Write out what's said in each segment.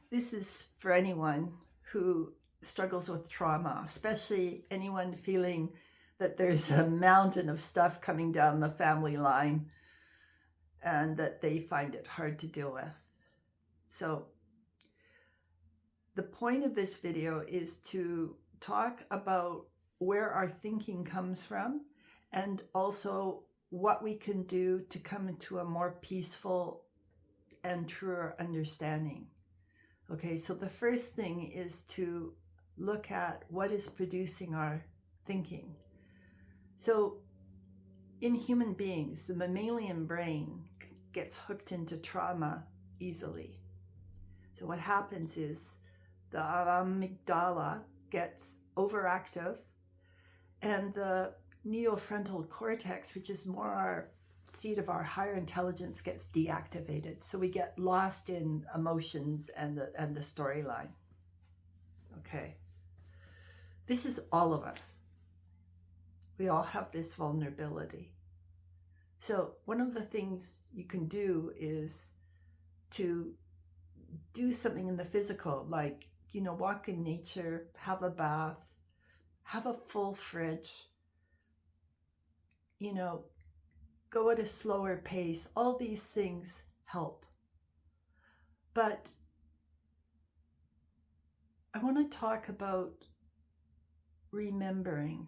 This is for anyone who struggles with trauma, especially anyone feeling that there's a mountain of stuff coming down the family line and that they find it hard to deal with. So, the point of this video is to talk about where our thinking comes from and also what we can do to come into a more peaceful and truer understanding. Okay, so the first thing is to look at what is producing our thinking. So in human beings, the mammalian brain gets hooked into trauma easily. So what happens is the amygdala gets overactive and the prefrontal cortex, which is more our seat of our higher intelligence, gets deactivated. So we get lost in emotions and the storyline. Okay. This is all of us. We all have this vulnerability. So one of the things you can do is to do something in the physical, like, walk in nature, have a bath, have a full fridge, go at a slower pace. All these things help. But I want to talk about remembering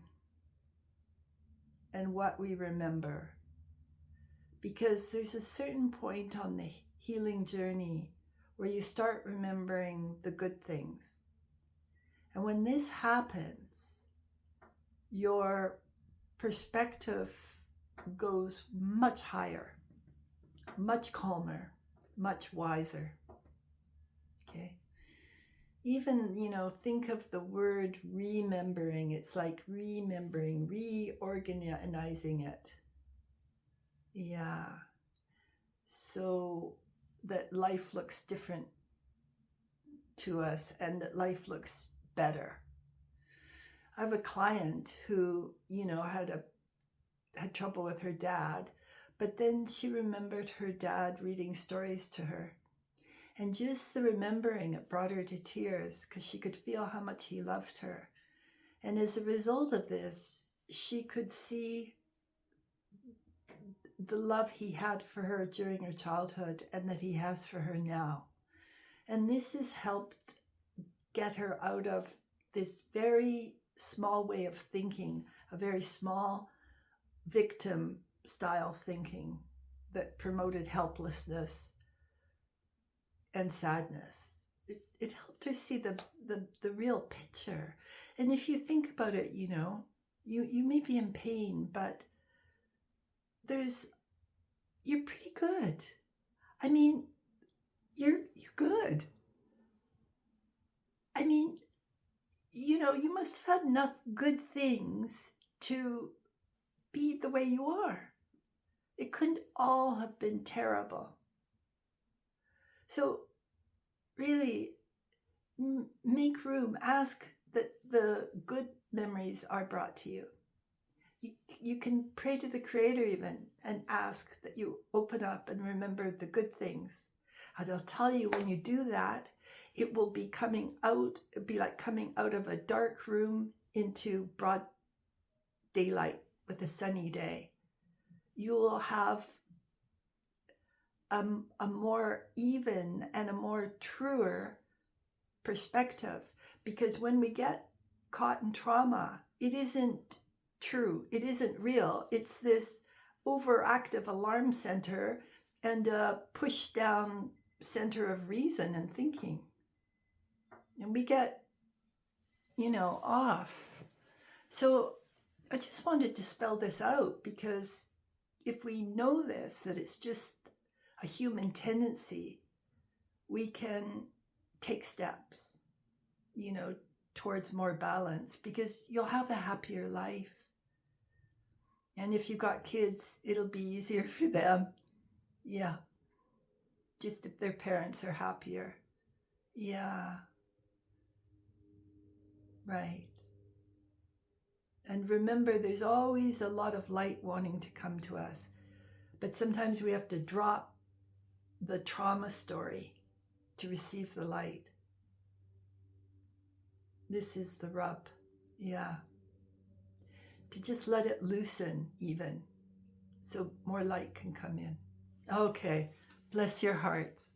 and what we remember, because there's a certain point on the healing journey where you start remembering the good things. And when this happens, your perspective goes much higher, much calmer, much wiser. Okay. Even, think of the word remembering. It's like remembering, reorganizing it. Yeah. So that life looks different to us and that life looks better. I have a client who, had trouble with her dad, but then she remembered her dad reading stories to her. And just the remembering it brought her to tears because she could feel how much he loved her. And as a result of this, she could see the love he had for her during her childhood and that he has for her now. And this has helped get her out of this very small way of thinking, a very small victim style thinking that promoted helplessness and sadness. It helped her see the real picture. And if you think about it, you may be in pain, but you're pretty good. I mean, you're good. I mean, you must have had enough good things to be the way you are. It couldn't all have been terrible. So really make room. Ask that the good memories are brought to you. You can pray to the Creator even and ask that you open up and remember the good things. And I'll tell you, when you do that, it will be coming out. It'll be like coming out of a dark room into broad daylight with a sunny day. You will have a more even and a more truer perspective, because when we get caught in trauma, it isn't true, it isn't real. It's this overactive alarm center and a push down center of reason and thinking, and we get off. So I just wanted to spell this out, because if we know this, that it's just a human tendency, we can take steps, towards more balance, because you'll have a happier life. And if you've got kids, it'll be easier for them. Yeah. Just if their parents are happier. Yeah. Right. And remember, there's always a lot of light wanting to come to us. But sometimes we have to drop the trauma story to receive the light. This is the rub. Yeah. To just let it loosen even, so more light can come in. Okay. Bless your hearts.